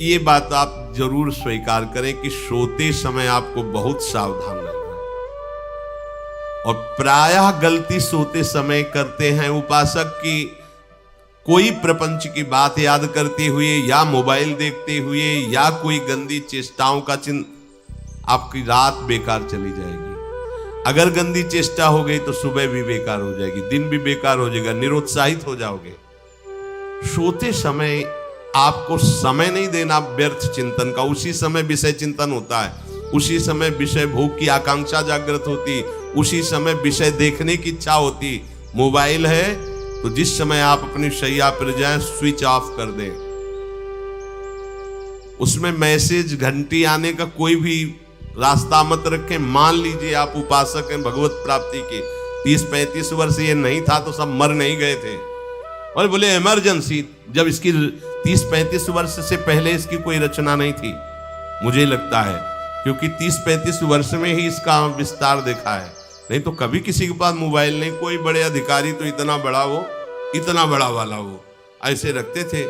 ये बात आप जरूर स्वीकार करें कि सोते समय आपको बहुत सावधान रहना है। और प्रायः गलती सोते समय करते हैं उपासक की कोई प्रपंच की बात याद करते हुए या मोबाइल देखते हुए या कोई गंदी चेष्टाओं का चिन्ह, आपकी रात बेकार चली जाएगी। अगर गंदी चेष्टा हो गई तो सुबह भी बेकार हो जाएगी, दिन भी बेकार हो जाएगा, निरुत्साहित हो जाओगे। सोते समय आपको समय नहीं देना व्यर्थ चिंतन का। उसी समय विषय चिंतन होता है, उसी समय विषय भोग की आकांक्षा जागृत होती, उसी समय विषय देखने की इच्छा होती। मोबाइल है तो जिस समय आप अपनी शैया पर जाएं स्विच ऑफ कर दें। उसमें मैसेज घंटी आने का कोई भी रास्ता मत रखें। मान लीजिए आप उपासक हैं भगवत प्राप्ति के, 30-35 वर्ष ये नहीं था तो सब मर नहीं गए थे। और बोले इमरजेंसी, जब इसकी 30-35 वर्ष से पहले इसकी कोई रचना नहीं थी, मुझे लगता है, क्योंकि 30-35 वर्ष में ही इसका विस्तार देखा है। नहीं तो कभी किसी के पास मोबाइल नहीं। कोई बड़े अधिकारी तो इतना बड़ा वो, इतना बड़ा वाला वो ऐसे रखते थे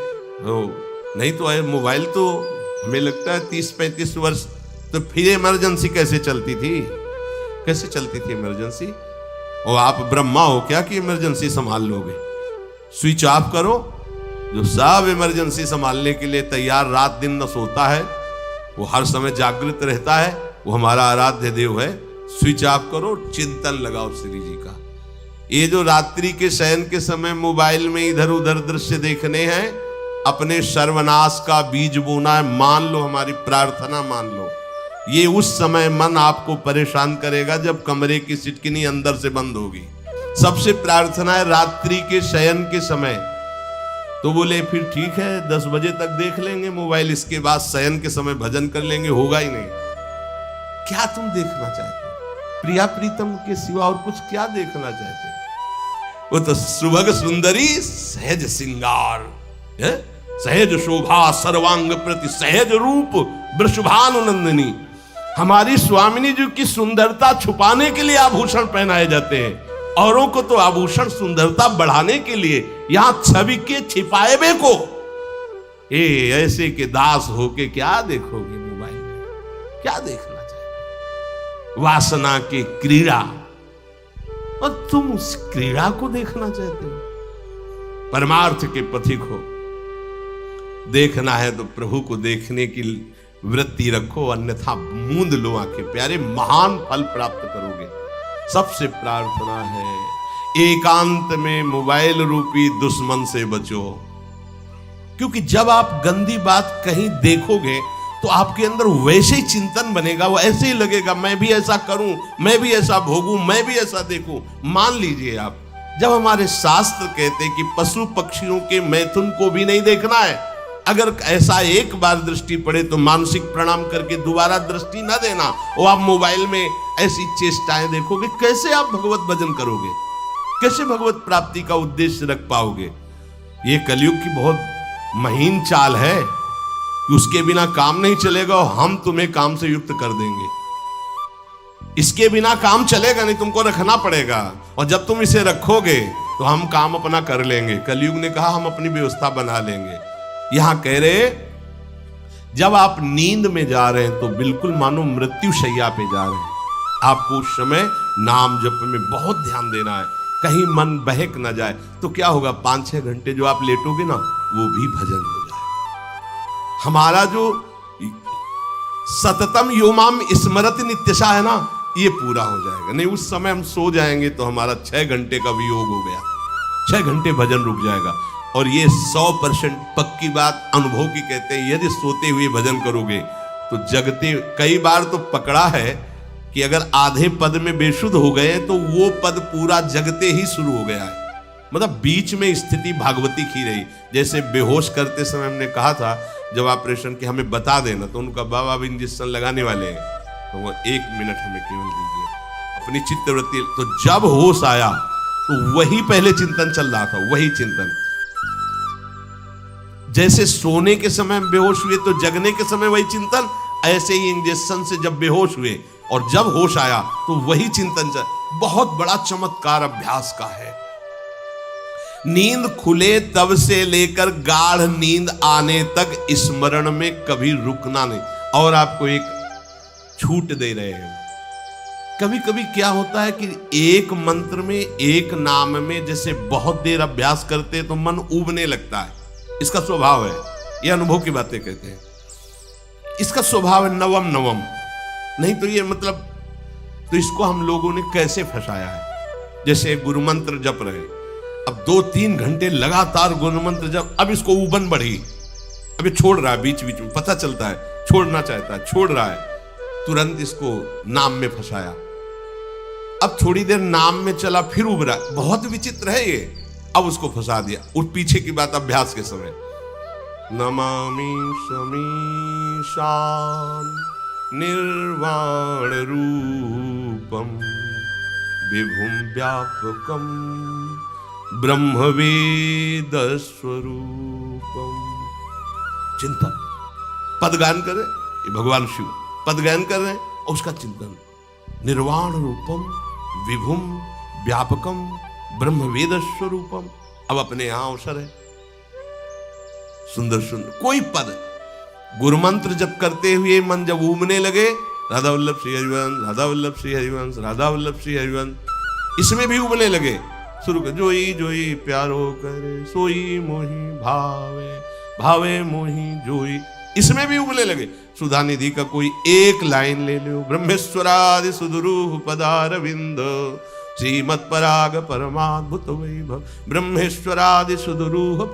नहीं तो मोबाइल तो हमें लगता है 30-35 वर्ष। तो फिर इमरजेंसी कैसे चलती थी, कैसे चलती थी इमरजेंसी? और आप ब्रह्मा हो क्या कि इमरजेंसी संभाल लोगे? स्विच ऑफ करो। जो सब इमरजेंसी संभालने के लिए तैयार रात दिन न सोता है, वो हर समय जागृत रहता है, वो हमारा आराध्य देव है। स्विच ऑफ करो, चिंतन लगाओ श्री जी का। ये जो रात्रि के शयन के समय मोबाइल में इधर उधर दृश्य देखने हैं, अपने सर्वनाश का बीज बोना है। मान लो, हमारी प्रार्थना मान लो, ये उस समय मन आपको परेशान करेगा जब कमरे की सिटकिनी अंदर से बंद होगी। सबसे प्रार्थना है रात्रि के शयन के समय। तो बोले फिर ठीक है 10 बजे तक देख लेंगे मोबाइल, इसके बाद शयन के समय भजन कर लेंगे। होगा ही नहीं। क्या तुम देखना चाहते? प्रिया प्रीतम के सिवा और कुछ क्या देखना चाहते? वो तो सुभग सुंदरी सहज सिंगार, सहज शोभा सर्वांग प्रति सहज रूप वृषभानुनंदिनी। हमारी स्वामिनी जी की सुंदरता छुपाने के लिए आभूषण पहनाए जाते हैं, औरों को तो आभूषण सुंदरता बढ़ाने के लिए। यहां छवि के छिपाए बे को ऐसे के दास होके क्या देखोगे मोबाइल में? क्या देखना चाहिए? वासना की क्रीड़ा, और तुम उस क्रीड़ा को देखना चाहते हो? परमार्थ के पथिक हो। देखना है तो प्रभु को देखने की वृत्ति रखो, अन्यथा मूंद लो आंखें। प्यारे, महान फल प्राप्त करोगे। सबसे प्रार्थना है एकांत में मोबाइल रूपी दुश्मन से बचो। क्योंकि जब आप गंदी बात कहीं देखोगे तो आपके अंदर वैसे ही चिंतन बनेगा, वो ऐसे ही लगेगा मैं भी ऐसा करूं, मैं भी ऐसा भोगूं, मैं भी ऐसा देखूं। मान लीजिए आप, जब हमारे शास्त्र कहते हैं कि पशु पक्षियों के मैथुन को भी नहीं देखना है, अगर ऐसा एक बार दृष्टि पड़े तो मानसिक प्रणाम करके दोबारा दृष्टि न देना। और आप मोबाइल में ऐसी चेष्टाएं देखोगे, कैसे आप भगवत भजन करोगे? कैसे भगवत प्राप्ति का उद्देश्य रख पाओगे? ये कलयुग की बहुत महीन चाल है कि उसके बिना काम नहीं चलेगा और हम तुम्हें काम से युक्त कर देंगे। इसके बिना काम चलेगा नहीं, तुमको रखना पड़ेगा। और जब तुम इसे रखोगे तो हम काम अपना कर लेंगे। कलयुग ने कहा हम अपनी व्यवस्था बना लेंगे। यहां कह रहे जब आप नींद में जा रहे हैं तो बिल्कुल मानो मृत्यु शैया पे जा रहे हैं। आपको उस समय नाम जप में बहुत ध्यान देना है, कहीं मन बहक ना जाए। तो क्या होगा, 5-6 घंटे जो आप लेटोगे ना, वो भी भजन हो जाए। हमारा जो सततम योमाम स्मरति नित्यशा है ना, ये पूरा हो जाएगा। नहीं उस समय हम सो जाएंगे तो हमारा 6 घंटे का वियोग हो गया, 6 घंटे भजन रुक जाएगा। और ये 100% पक्की बात अनुभव की कहते हैं। यदि सोते हुए भजन करोगे तो जगते, कई बार तो पकड़ा है कि अगर आधे पद में बेशुद्ध हो गए तो वो पद पूरा जगते ही शुरू हो गया है। मतलब बीच में स्थिति भागवती की रही। जैसे बेहोश करते समय हमने कहा था जब ऑपरेशन के हमें बता देना, तो उनका बाबा अब इंजेक्शन लगाने वाले हैं, तो वो 1 मिनट हमें केवल दीजिए अपनी चित्तवृत्ति। तो जब होश आया तो वही पहले चिंतन चल रहा था, वही चिंतन। जैसे सोने के समय बेहोश हुए तो जगने के समय वही चिंतन, ऐसे ही इंजेक्शन से जब बेहोश हुए और जब होश आया तो वही चिंतन चल। बहुत बड़ा चमत्कार अभ्यास का है। नींद खुले तब से लेकर गाढ़ नींद आने तक स्मरण में कभी रुकना नहीं। और आपको एक छूट दे रहे हैं। कभी कभी क्या होता है कि एक मंत्र में, एक नाम में जैसे बहुत देर अभ्यास करते तो मन उबने लगता है। इसका स्वभाव है, ये अनुभव की बातें कहते हैं। इसका स्वभाव है नवम नवम, नहीं तो ये मतलब, तो इसको हम लोगों ने कैसे फंसाया है। जैसे गुरु मंत्र जप रहे, अब 2-3 घंटे लगातार गुरु मंत्र जप, अब इसको उबन बढ़ी, अब ये छोड़ रहा है, बीच बीच में पता चलता है छोड़ना चाहता है, छोड़ रहा है, तुरंत इसको नाम में फंसाया। अब थोड़ी देर नाम में चला, फिर उभरा, बहुत विचित्र है ये, अब उसको फंसा दिया। उस पीछे की बात अभ्यास के समय, नमामि समीशान निर्वाण रूपम विभुम व्यापकम ब्रह्मवेद स्वरूपम। चिंतन, पदगान करे, ये भगवान शिव पदगान कर रहे हैं और उसका चिंतन, निर्वाण रूपम विभुम व्यापकम ब्रह्मवेद स्वरूपम। अब अपने यहां अवसर है, सुंदर सुंदर कोई पद गुरु मंत्र जब करते हुए मन जब उमने लगे, राधा वल्लभ श्री हरिवंश, राधा वल्लभ श्री हरिवंश, राधा वल्लभ श्री हरिवंश, इसमें भी उमने लगे, शुरू कर, जोई जोई प्यारो करे सोई मोही भावे, भावे मोही जोई, इसमें भी उबले लगे। सुधा निधि का कोई एक लाइन ले लो, ब्रह्मेश्वरादि सुदुरूह पदारविंद श्रीमत् पराग परमाद्भुत वैभव, ब्रह्मेश्वरादि सुदुरूह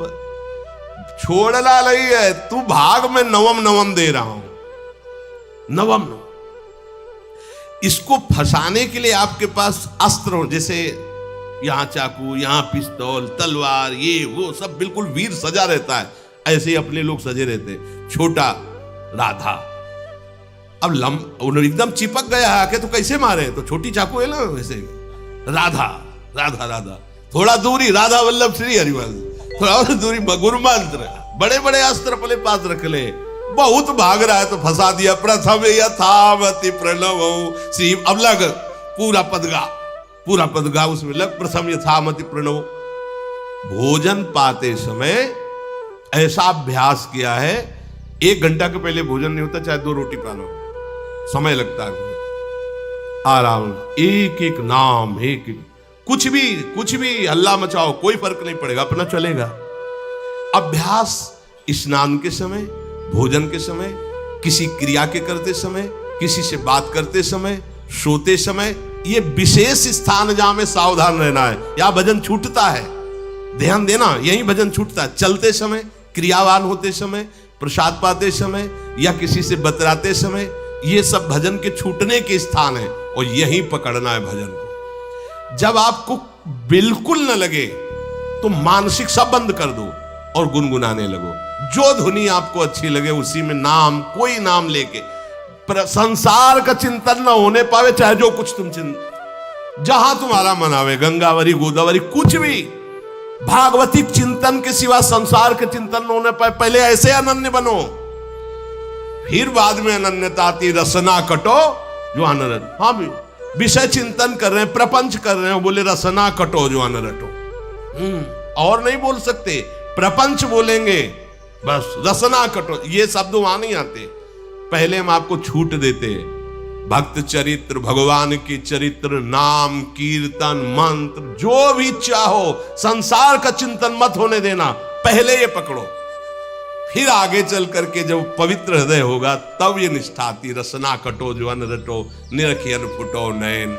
छोड़ना नहीं है, तू भाग में नवम नवम दे रहा हूं, नवम नवम। इसको फंसाने के लिए आपके पास अस्त्र हो, जैसे यहां चाकू, यहां पिस्तौल, तलवार, ये वो सब बिल्कुल वीर सजा रहता है, ऐसे ही अपने लोग सजे रहते। छोटा राधा, अब एकदम चिपक गया आके तो कैसे मारे, तो छोटी चाकू है ना वैसे, राधा राधा राधा, थोड़ा दूरी राधा वल्लभ श्री हरिवंश, थोड़ा और दूरी गुरु मंत्र, बड़े बड़े अस्त्र अपने पास रख ले, बहुत भाग रहा है तो फंसा दिया। प्रथम यथावति प्रणव श्री, अब लग पूरा पदगा, पूरा पदगा उसमें लग, प्रथम यथामति प्रणव। भोजन पाते समय ऐसा अभ्यास किया है, 1 घंटा के पहले भोजन नहीं होता, चाहे 2 रोटी खा लो, समय लगता है आराम, एक एक नाम, एक एक, कुछ भी हल्ला मचाओ, कोई फर्क नहीं पड़ेगा, अपना चलेगा। अभ्यास स्नान के समय, भोजन के समय, किसी क्रिया के करते समय, किसी से बात करते समय, सोते समय, ये विशेष स्थान जहां में सावधान रहना है, यहां भजन छूटता है, ध्यान देना, यही भजन छूटता है। चलते समय, क्रियावान होते समय, प्रसाद पाते समय या किसी से बतराते समय, ये सब भजन के छूटने के स्थान है और यही पकड़ना है भजन को। जब आपको बिल्कुल न लगे तो मानसिक सब बंद कर दो और गुनगुनाने लगो, जो धुनी आपको अच्छी लगे उसी में नाम, कोई नाम लेके, संसार का चिंतन न होने पावे, चाहे जो कुछ तुम जहां तुम्हारा मन आवे, गंगावरी गोदावरी, कुछ भी, भागवतिक चिंतन के सिवा संसार के चिंतन न होने पाए, पहले ऐसे अनन्य बनो, फिर बाद में अनन्यता आती, रसना कटो जो अनरट। हाँ भी विषय चिंतन कर रहे हैं, प्रपंच कर रहे हैं, बोले रसना कटो जो अनरटो, और नहीं बोल सकते, प्रपंच बोलेंगे बस, रसना कटो, ये शब्द वहां नहीं आते। पहले हम आपको छूट देते, भक्त चरित्र, भगवान की चरित्र, नाम, कीर्तन, मंत्र, जो भी चाहो, संसार का चिंतन मत होने देना, पहले ये पकड़ो, फिर आगे चल करके जब पवित्र हृदय होगा तब ये निष्ठा आती, रसना कटो जो अन रटो, निरखियन फुटो नयन।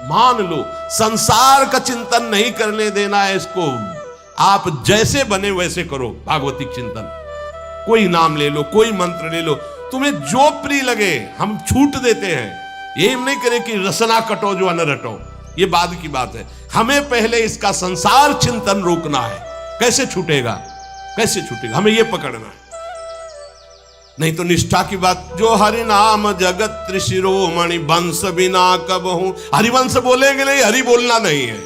मान लो संसार का चिंतन नहीं करने देना है इसको, आप जैसे बने वैसे करो भागवतिक चिंतन, कोई नाम ले लो, कोई मंत्र ले लो, तुम्हें जो प्रिय लगे, हम छूट देते हैं। ये नहीं करें कि रसना कटो जो अन रटो, ये बाद की बात है, हमें पहले इसका संसार चिंतन रोकना है। कैसे छूटेगा, कैसे छूटेगा, हमें ये पकड़ना है, नहीं तो निष्ठा की बात, जो हरि नाम जगत त्रिशिरोमणि वंश बिना कबहू, हरिवंश बोलेंगे नहीं, हरि बोलना नहीं है,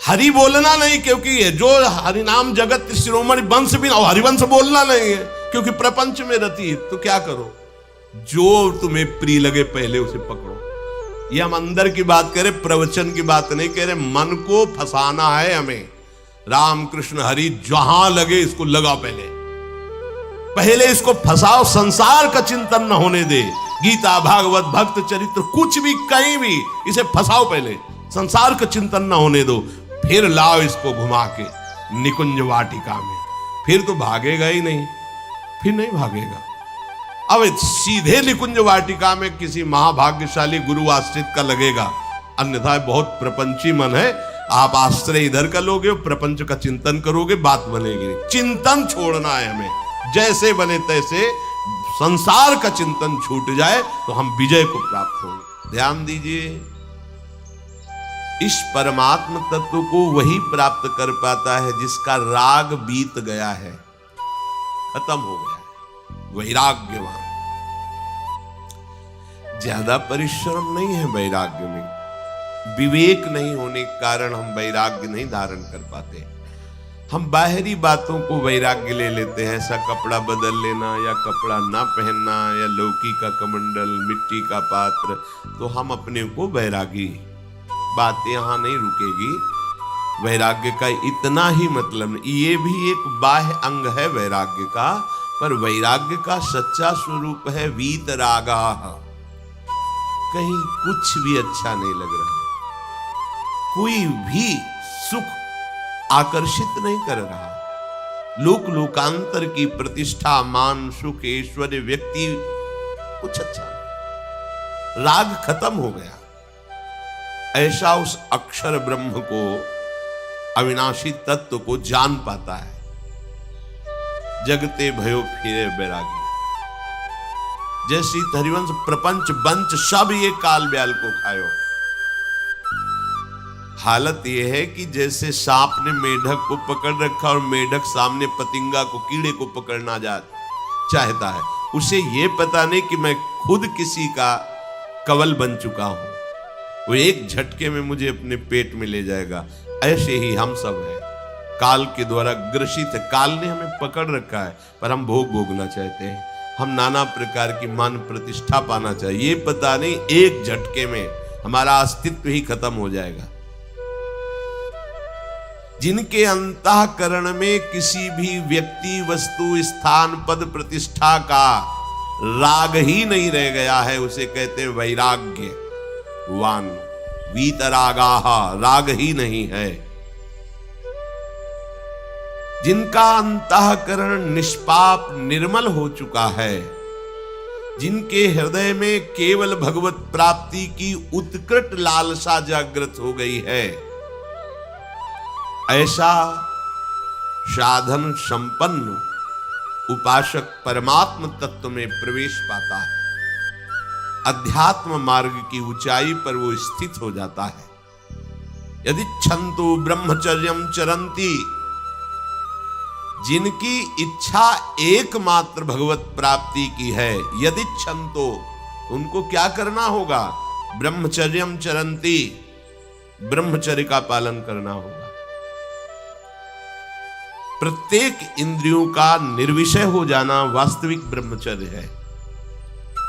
हरि बोलना नहीं, क्योंकि ये जो हरि नाम जगत त्रिशिरोमणि वंश बिना, हरिवंश बोलना नहीं है क्योंकि प्रपंच में रति। तो क्या करो, जो तुम्हें प्रिय लगे पहले उसे पकड़ो, ये हम अंदर की बात कह रहे, प्रवचन की बात नहीं कह रहे। मन को फंसाना है हमें। राम कृष्ण हरि जहां लगे इसको लगा, पहले इसको फंसाओ, संसार का चिंतन न होने दे। गीता भागवत भक्त चरित्र कुछ भी कहीं भी इसे फंसाओ, पहले संसार का चिंतन न होने दो, फिर लाओ इसको घुमा के निकुंज वाटिका में। फिर तो भागेगा ही नहीं, फिर नहीं भागेगा। अब सीधे निकुंज वाटिका में किसी महाभाग्यशाली गुरु आश्रित का लगेगा, अन्यथा बहुत प्रपंची मन है। आप आश्रय इधर का लोगे, प्रपंच का चिंतन करोगे, बात बनेगी। चिंतन छोड़ना है हमें, जैसे बने तैसे संसार का चिंतन छूट जाए तो हम विजय को प्राप्त होंगे। ध्यान दीजिए, इस परमात्म तत्व को वही प्राप्त कर पाता है जिसका राग बीत गया है, खत्म हो गया है, वैराग्यवान। ज्यादा परिश्रम नहीं है वैराग्य में। विवेक नहीं होने के कारण हम वैराग्य नहीं धारण कर पाते। हम बाहरी बातों को वैराग्य ले लेते हैं, ऐसा कपड़ा बदल लेना या कपड़ा ना पहनना या लौकी का कमंडल, मिट्टी का पात्र, तो हम अपने को वैरागी। बात यहां नहीं रुकेगी। वैराग्य का इतना ही मतलब नहीं, ये भी एक बाह्य अंग है वैराग्य का, पर वैराग्य का सच्चा स्वरूप है वीतरागा। कहीं कुछ भी अच्छा नहीं लग रहा, कोई भी सुख आकर्षित नहीं कर रहा। लोक लोकांतर की प्रतिष्ठा, मान, सुख, ऐश्वर्य, व्यक्ति कुछ अच्छा नहीं, राग खत्म हो गया। ऐसा उस अक्षर ब्रह्म को, अविनाशी तत्व को जान पाता है। जगते भयो फिरे बैरागी। जैसी हरिवंश प्रपंच बंच सब ये काल ब्याल को खायो। हालत यह है कि जैसे सांप ने मेढक को पकड़ रखा और मेढक सामने पतिंगा को, कीड़े को पकड़ना चाहता है। उसे यह पता नहीं कि मैं खुद किसी का कवल बन चुका हूं, वो एक झटके में मुझे अपने पेट में ले जाएगा। ऐसे ही हम सब हैं, काल के द्वारा ग्रसित है। काल ने हमें पकड़ रखा है, पर हम भोग भोगना चाहते हैं। हम नाना प्रकार की मान प्रतिष्ठा पाना चाहिए, ये पता नहीं एक झटके में हमारा अस्तित्व ही खत्म हो जाएगा। जिनके अंतःकरण में किसी भी व्यक्ति, वस्तु, स्थान, पद, प्रतिष्ठा का राग ही नहीं रह गया है, उसे कहते हैं वैराग्यवान। वीतरागाः, राग ही नहीं है। जिनका अंतःकरण निष्पाप निर्मल हो चुका है, जिनके हृदय में केवल भगवत प्राप्ति की उत्कट लालसा जागृत हो गई है, ऐसा साधन संपन्न उपासक परमात्म तत्व में प्रवेश पाता है। अध्यात्म मार्ग की ऊंचाई पर वो स्थित हो जाता है। यदि छंतु ब्रह्मचर्यम चरंती, जिनकी इच्छा एकमात्र भगवत प्राप्ति की है, यदि छंतो, उनको क्या करना होगा? ब्रह्मचर्यम चरंती, ब्रह्मचर्य का पालन करना होगा। प्रत्येक इंद्रियों का निर्विषय हो जाना वास्तविक ब्रह्मचर्य है।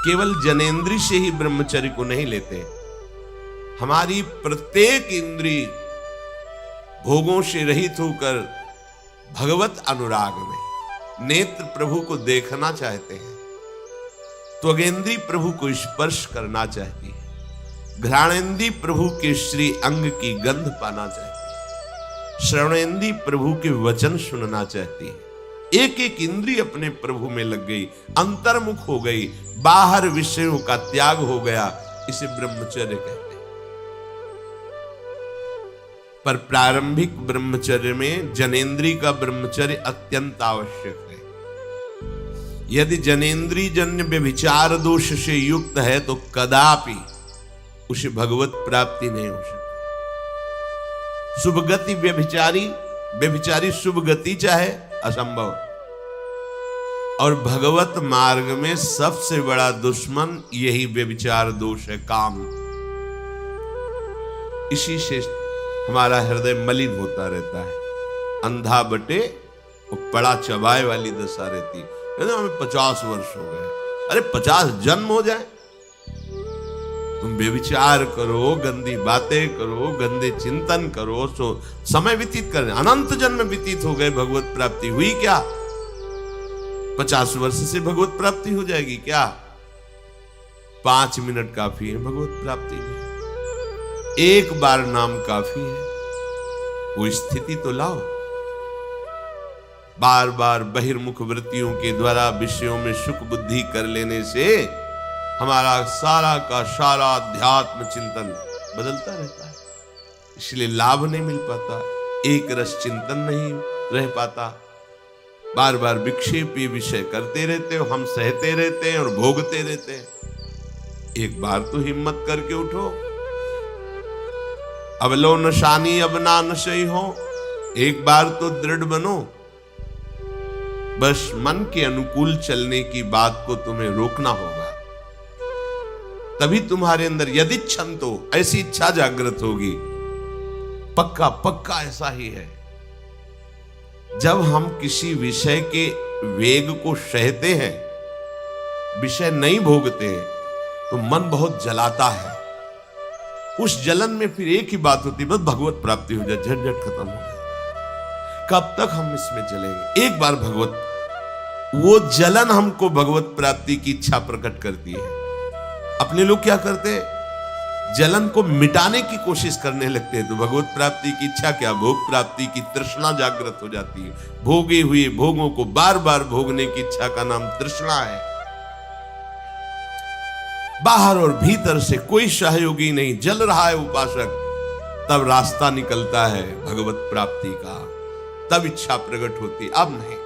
केवल जनेंद्रिय से ही ब्रह्मचर्य को नहीं लेते। हमारी प्रत्येक इंद्रिय भोगों से रहित होकर भगवत अनुराग में, नेत्र प्रभु को देखना चाहते हैं, त्वगेंद्री प्रभु को स्पर्श करना चाहती है, घ्राणेंद्री प्रभु के श्री अंग की गंध पाना चाहती है, श्रवणेंद्री प्रभु के वचन सुनना चाहती है। एक एक इंद्रिय अपने प्रभु में लग गई, अंतर्मुख हो गई, बाहर विषयों का त्याग हो गया। इसे ब्रह्मचर्य कहते हैं। पर प्रारंभिक ब्रह्मचर्य में जनेंद्रिय का ब्रह्मचर्य अत्यंत आवश्यक है। यदि जनेंद्रिय जन्य व्यभिचार दोष से युक्त है तो कदापि उसे भगवत प्राप्ति नहीं हो सकती। शुभ गति व्यभिचारी शुभ गति चाहे, असंभव। और भगवत मार्ग में सबसे बड़ा दुश्मन यही व्यभिचार दोष है, काम। इसी से हमारा हृदय मलिन होता रहता है। अंधा बटे वो पड़ा चबाए वाली दशा रहती है। हमें 50 वर्ष हो गए, अरे 50 जन्म हो जाए, तुम बेविचार करो, गंदी बातें करो, गंदे चिंतन करो, सो समय व्यतीत कर, अनंत जन्म व्यतीत हो गए, भगवत प्राप्ति हुई क्या? 50 वर्ष से भगवत प्राप्ति हो जाएगी क्या? 5 मिनट काफी है भगवत प्राप्ति में, एक बार नाम काफी है। वो स्थिति तो लाओ। बार बार बहिर्मुख वृत्तियों के द्वारा विषयों में सुख बुद्धि कर लेने से हमारा सारा का सारा अध्यात्म चिंतन बदलता रहता है, इसलिए लाभ नहीं मिल पाता, एक रस चिंतन नहीं रह पाता। बार बार विक्षेपी विषय करते रहते हो, हम सहते रहते हैं और भोगते रहते हैं। एक बार तो हिम्मत करके उठो। अब लो नशानी अब ना नशई हो, एक बार तो दृढ़ बनो। बस मन के अनुकूल चलने की बात को तुम्हें रोकना होगा, तभी तुम्हारे अंदर यदि क्षण तो ऐसी इच्छा जागृत होगी। पक्का पक्का ऐसा ही है। जब हम किसी विषय के वेग को सहते हैं, विषय नहीं भोगते हैं, तो मन बहुत जलाता है। उस जलन में फिर एक ही बात होती है, बस भगवत प्राप्ति हो जाए, झंझट खत्म हो जाए। कब तक हम इसमें चलेंगे? एक बार भगवत, वो जलन हमको भगवत प्राप्ति की इच्छा प्रकट करती है। अपने लोग क्या करते हैं? जलन को मिटाने की कोशिश करने लगते हैं, तो भगवत प्राप्ति की इच्छा क्या, भोग प्राप्ति की तृष्णा जागृत हो जाती है। भोगे हुए भोगों को बार बार भोगने की इच्छा का नाम तृष्णा है। बाहर और भीतर से कोई सहयोगी नहीं, जल रहा है उपासक, तब रास्ता निकलता है भगवत प्राप्ति का, तब इच्छा प्रकट होती। अब नहीं,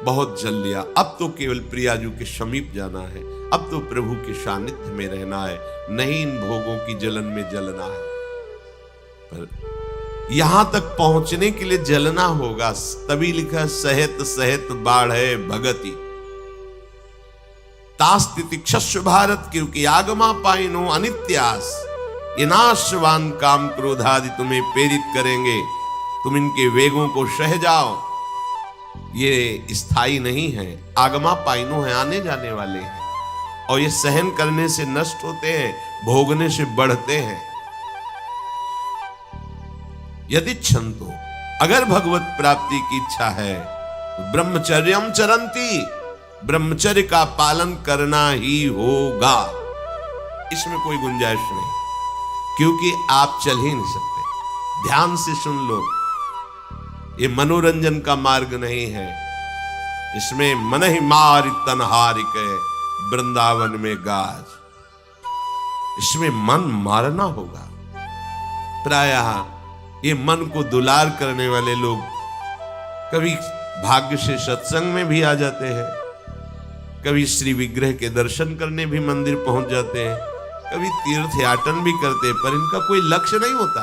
बहुत जल लिया, अब तो केवल प्रियाजू के समीप जाना है, अब तो प्रभु के सानिध्य में रहना है, नहीं इन भोगों की जलन में जलना है। पर यहां तक पहुंचने के लिए जलना होगा, तभी लिखा सहित सहित बाढ़े भगति तास्तिति क्षस्व भारत, क्योंकि आगमा पाइनो अनित्यास, ये नाशवान काम क्रोधादि तुम्हें प्रेरित करेंगे, तुम इनके वेगों को सह जाओ। ये स्थायी नहीं है, आगमा पाइनो है, आने जाने वाले हैं, और ये सहन करने से नष्ट होते हैं, भोगने से बढ़ते हैं। यदि क्षंतो, अगर भगवत प्राप्ति की इच्छा है तो ब्रह्मचर्यम चरंती, ब्रह्मचर्य का पालन करना ही होगा, इसमें कोई गुंजाइश नहीं, क्योंकि आप चल ही नहीं सकते। ध्यान से सुन लो, ये मनोरंजन का मार्ग नहीं है, इसमें मन ही मार तनहारिक वृंदावन में गाज, इसमें मन मारना होगा। प्रायः ये मन को दुलार करने वाले लोग कभी भाग्य से सत्संग में भी आ जाते हैं, कभी श्री विग्रह के दर्शन करने भी मंदिर पहुंच जाते हैं, कभी तीर्थ याटन भी करते हैं, पर इनका कोई लक्ष्य नहीं होता।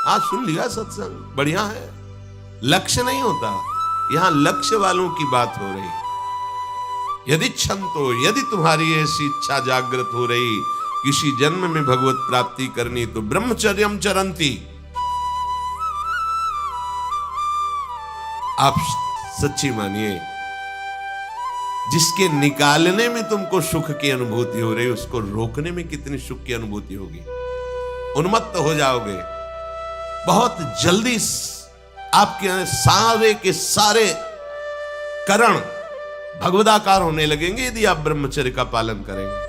आज सुन लिया सत्संग, बढ़िया है, लक्ष्य नहीं होता। यहां लक्ष्य वालों की बात हो रही। यदि क्षंतो, यदि तुम्हारी ऐसी इच्छा जागृत हो रही किसी जन्म में भगवत प्राप्ति करनी, तो ब्रह्मचर्यम चरंती, आप सच्ची मानिए, जिसके निकालने में तुमको सुख की अनुभूति हो रही, उसको रोकने में कितनी सुख की अनुभूति होगी। उन्मत्त हो जाओगे, बहुत जल्दी आपके सारे के सारे करण भगवदाकार होने लगेंगे यदि आप ब्रह्मचर्य का पालन करेंगे।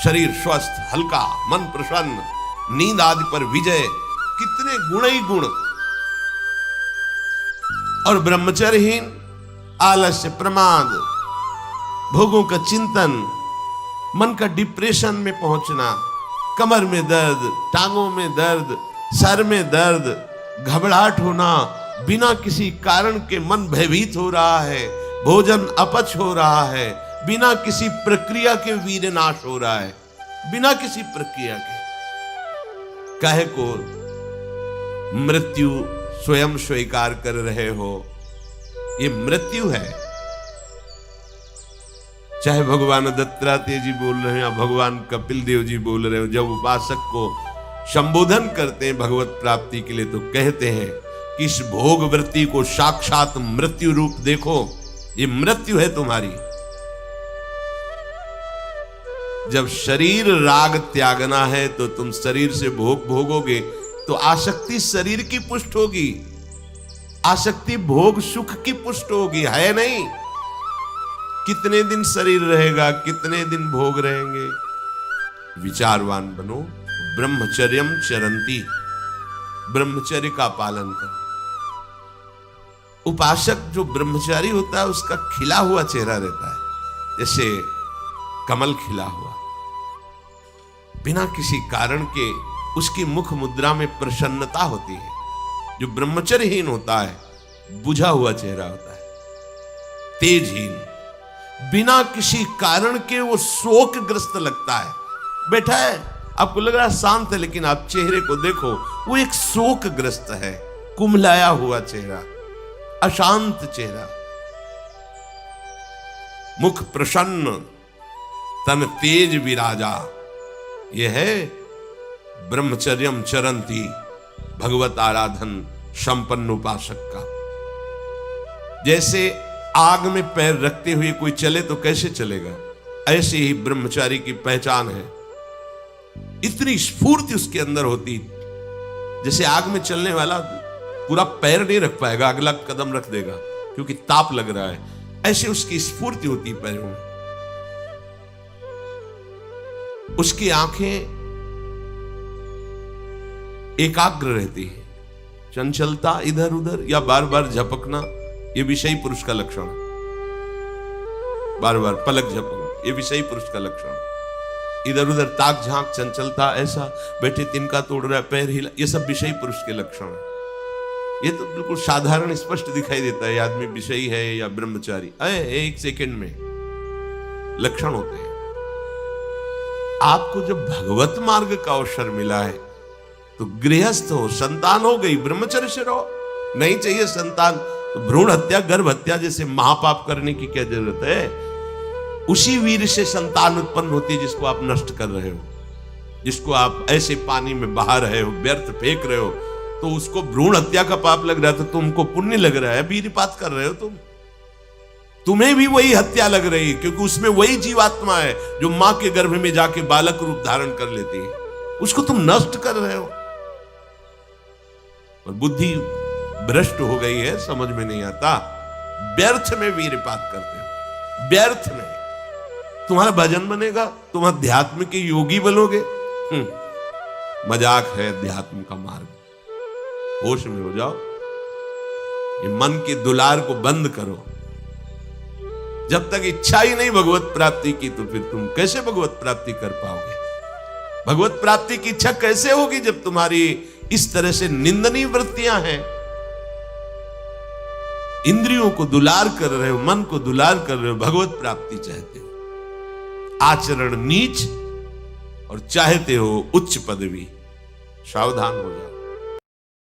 शरीर स्वस्थ, हल्का, मन प्रसन्न, नींद आदि पर विजय, कितने गुण ही गुण। और ब्रह्मचर्यहीन आलस्य, प्रमाद, भोगों का चिंतन, मन का डिप्रेशन में पहुंचना, कमर में दर्द, टांगों में दर्द, सर में दर्द, घबराहट होना, बिना किसी कारण के मन भयभीत हो रहा है, भोजन अपच हो रहा है, बिना किसी प्रक्रिया के वीर नाश हो रहा है, बिना किसी प्रक्रिया के। काहे को मृत्यु स्वयं स्वीकार कर रहे हो? ये मृत्यु है। चाहे भगवान दत्तात्रेय जी बोल रहे हैं या भगवान कपिल देव जी बोल रहे हो, जब उपासक को संबोधन करते हैं भगवत प्राप्ति के लिए, तो कहते हैं कि इस भोग वृत्ति को साक्षात मृत्यु रूप देखो, ये मृत्यु है तुम्हारी। जब शरीर राग त्यागना है तो तुम शरीर से भोग भोगोगे तो आसक्ति शरीर की पुष्ट होगी, आसक्ति भोग सुख की पुष्ट होगी, है नहीं। कितने दिन शरीर रहेगा, कितने दिन भोग रहेंगे। विचारवान बनो, ब्रह्मचर्यम चरंती, ब्रह्मचर्य का पालन करो। उपासक जो ब्रह्मचारी होता है उसका खिला हुआ चेहरा रहता है, जैसे कमल खिला हुआ, बिना किसी कारण के उसकी मुख मुद्रा में प्रसन्नता होती है। जो ब्रह्मचर्यहीन होता है बुझा हुआ चेहरा होता है, तेजहीन, बिना किसी कारण के वो शोकग्रस्त लगता है। बैठा है, आपको लग रहा है शांत है, लेकिन आप चेहरे को देखो, वो एक शोकग्रस्त है, कुम्हलाया हुआ चेहरा, अशांत चेहरा। मुख प्रसन्न, तन तेज विराजा, यह है ब्रह्मचर्यम चरंती, भगवत आराधन संपन्न उपासक का। जैसे आग में पैर रखते हुए कोई चले तो कैसे चलेगा, ऐसे ही ब्रह्मचारी की पहचान है। इतनी स्फूर्ति उसके अंदर होती, जैसे आग में चलने वाला पूरा पैर नहीं रख पाएगा, अगला कदम रख देगा क्योंकि ताप लग रहा है, ऐसे उसकी स्फूर्ति होती पैरों में। उसकी आंखें एकाग्र रहती है, चंचलता इधर उधर या बार बार झपकना ये विषयी पुरुष का लक्षण है। बार बार पलक झपकना ये विषयी पुरुष का लक्षण है। इधर उधर ताक झांक, चंचलता, ऐसा बैठे तिनका तोड़ रहा है, पैर हिला, ये सब विषयी पुरुष के लक्षण है। ये तो बिल्कुल साधारण स्पष्ट दिखाई देता है आदमी विषयी है या ब्रह्मचारी, एक सेकंड में लक्षण होते हैं। आपको जब भगवत मार्ग का अवसर मिला है तो गृहस्थ हो, संतान हो गई, ब्रह्मचर्य से रहो। नहीं चाहिए संतान तो भ्रूण हत्या, गर्भ हत्या जैसे महापाप करने की क्या जरूरत है। उसी वीर से संतान उत्पन्न होती है जिसको आप नष्ट कर रहे हो, जिसको आप ऐसे पानी में बहा रहे हो, व्यर्थ फेंक रहे हो, तो उसको भ्रूण हत्या का पाप लग रहा है, तो तुमको पुण्य लग रहा है, वीरपात कर रहे हो तुम। तुम्हें भी वही हत्या लग रही है क्योंकि उसमें वही जीवात्मा है जो मां के गर्भ में जाके बालक रूप धारण कर लेती है, उसको तुम नष्ट कर रहे हो। और बुद्धि भ्रष्ट हो गई है, समझ में नहीं आता, व्यर्थ में वीरपात करते हो, व्यर्थ में। तुम्हारा भजन बनेगा, तुम अध्यात्म के योगी बनोगे, मजाक है अध्यात्म का मार्ग। होश में हो जाओ, ये मन के दुलार को बंद करो। जब तक इच्छा ही नहीं भगवत प्राप्ति की तो फिर तुम कैसे भगवत प्राप्ति कर पाओगे। भगवत प्राप्ति की इच्छा कैसे होगी जब तुम्हारी इस तरह से निंदनीय वृत्तियां हैं। इंद्रियों को दुलार कर रहे हो, मन को दुलार कर रहे हो, भगवत प्राप्ति चाहते हो, आचरण नीच और चाहते हो उच्च पदवी। सावधान हो जाओ।